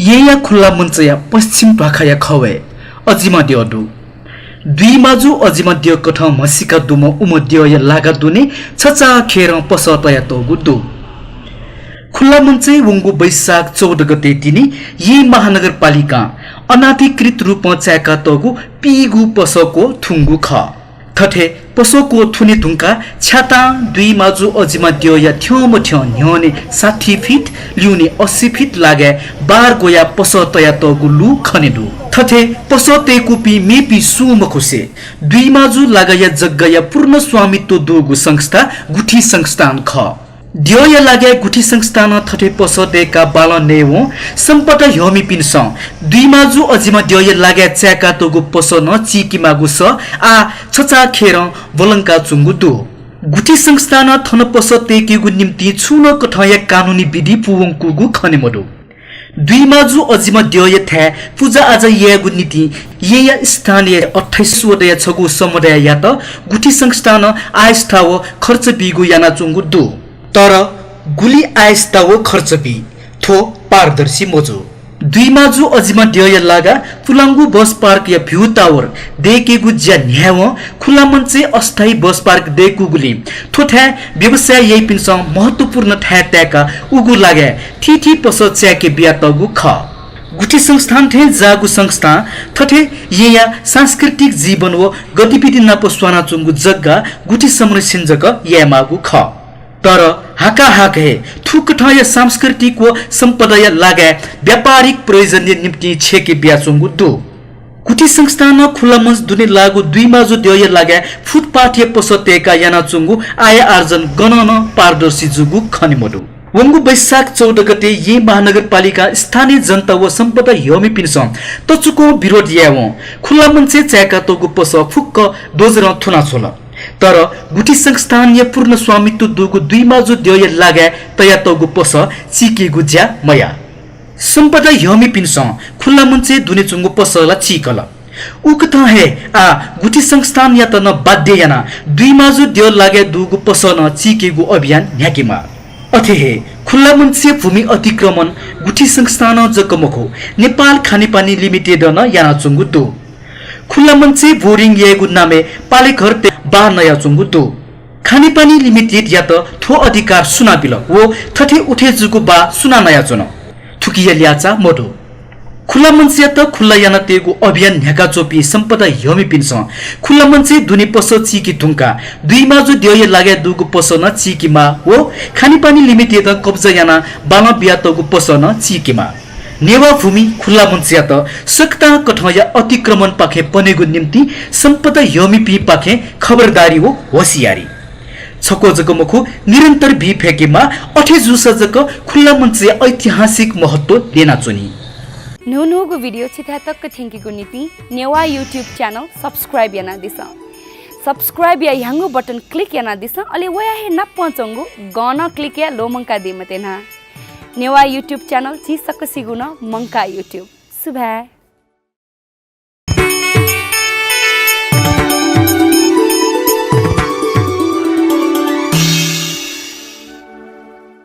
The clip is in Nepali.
येया खुल्ला मंचया पश्चिम पाखाया खवे अजिमा दियोदु दुई माजु अजिमा दियो कठ मसिका दुम उमदियो या लागा दुने छचा खेर पसतया तो गुदु खुल्ला मञ्चे वंगु वैशाख 14 गते तिनी यी महानगरपालिका अनाधिकृत रूपमा च्याका तगु पिगु पसको थुंगु ख थठे पसको थुने धुंका छ्याता दुई माजु अजिमा दियो या थ्योम थ्यो न्योने 60 फिट ल्युने 80 फिट लागे बार गोया पसतया तगु लु खनेदु थठे पसतेकु पि मेपि सुम खुसे दुई माजु लगाया जग्गया पूर्ण स्वामित्व दुगु संस्था गुठी संस्थान ख दियोया लागे गुठी संस्थान थठे पसदेका बाल नेवो सम्पट ह्योमी पिनस दुई माजु अजिमा दियोया लागे च्याका तगु पसन चिकी मागु स आ छचा खेर बोलंका चुंगु दु गुठी संस्थान थन पसतेकेगु निम्ति छुन कठया कानुनी विधि पुवंकुगु खनेमदु दुई माजु अजिमा दियोया थे पूजा आज येगु नीति येया स्थानीय 28 वटा छगु समुदाय या त गुठी संस्थान आयस्थाव खर्च बिगु याना चुंगु दु तर गुली आयस्ता वो खर्च भी थो पारदर्शी मोजो दुई माजु अजिमा दियोया लागा पुलांगु बस पार्क या भ्यू टावर देकेगु ज्या न्याव खुला मञ्चे अस्थायी बस पार्क देकु गुली थोठा व्यवसाय यही पिनस महत्वपूर्ण ठा ट्याका उगु लागे ठीठी पस च्याके बिया तगु ख गुठी संस्थान थे जागु संस्था थठे येया सांस्कृतिक जीवन व गतिविधि नपस्वाना चुंगु जग्गा गुठी संरक्षण जग यामागु ख तर हाका हाक हे थुक ठय सांस्कृतिक व सम्पदाय लागे व्यापारिक प्रयोजन निम्ति छेके ब्याचुंगु दु गुठी संस्थान खुला मंच दुने लागु दुई माजु दियोय लागे फुटपाथ पसतेका याना चुंगु आय आर्जन गणन पारदर्शी जुगु खनिमदु वंगु वैशाख 14 गते यी महानगरपालिका स्थानीय जनता व सम्पदा ह्योमी पिनस तचुको विरोध याव खुला मंचे च्याका तगु पस फुक्क दोजर थुना छोल तर गुठी संस्थानीय पूर्ण स्वामित्व दुगु दुई माजु दियोय लागे तया तगु पस चिकी गुज्या मया सम्पदा ह्योमी पिनस खुल्ला मञ्चे दुने चुंगु पसला चिकल उकथ हे आ गुठी संस्थान या त न बाध्य याना दुई माजु दियो लागे दुगु पस न चिकेगु अभियान न्याकीमा अथे हे खुल्ला मञ्चे भूमि अतिक्रमण गुठी संस्थान जकमखो नेपाल खानेपानी लिमिटेड न याना चुंगु दु खुल्ला मञ्चे बोरिङ येगु नामे पालेघर ते बा नया चुंगु दु खानेपानी लिमिटेड या त थो अधिकार सुना बिल वो थठे उठे जुगु बा सुना नया चुन थुकिया ल्याचा मोडो खुल्ला मञ्चे त खुल्ला याना तेगु अभियान न्याका चोपी सम्पदा ह्योमी पिनस खुल्ला मञ्चे दुनी पस चिकी ढुंका दुई माजु दियोय लागे दुगु पस न चिकीमा वो खानेपानी लिमिटेड कब्जा याना बाला बिया तगु पस न चिकीमा नेवा भूमि खुल्ला मञ्चे त सक्ता कठया अतिक्रमण पाखे पनेगु निम्ति सम्पदा ह्योमी पी पाखे खबरदारी हो होशियारी छको जगमखु निरन्तर भी फेकेमा 8 जुस जक खुल्ला मञ्चे ऐतिहासिक महत्व देना चुनी नुनुगु भिडियो छिथा तक थेंकीगु नीति नेवा यूट्यूब चैनल सब्सक्राइब याना दिसा सब्सक्राइब या यांगु बटन क्लिक याना दिसा अले वया हे न पचंगु गन क्लिक या लोमंका दिमतेना नेवा यूट्यूब चैनल ची सक सिगुन मंका यूट्यूब सुभा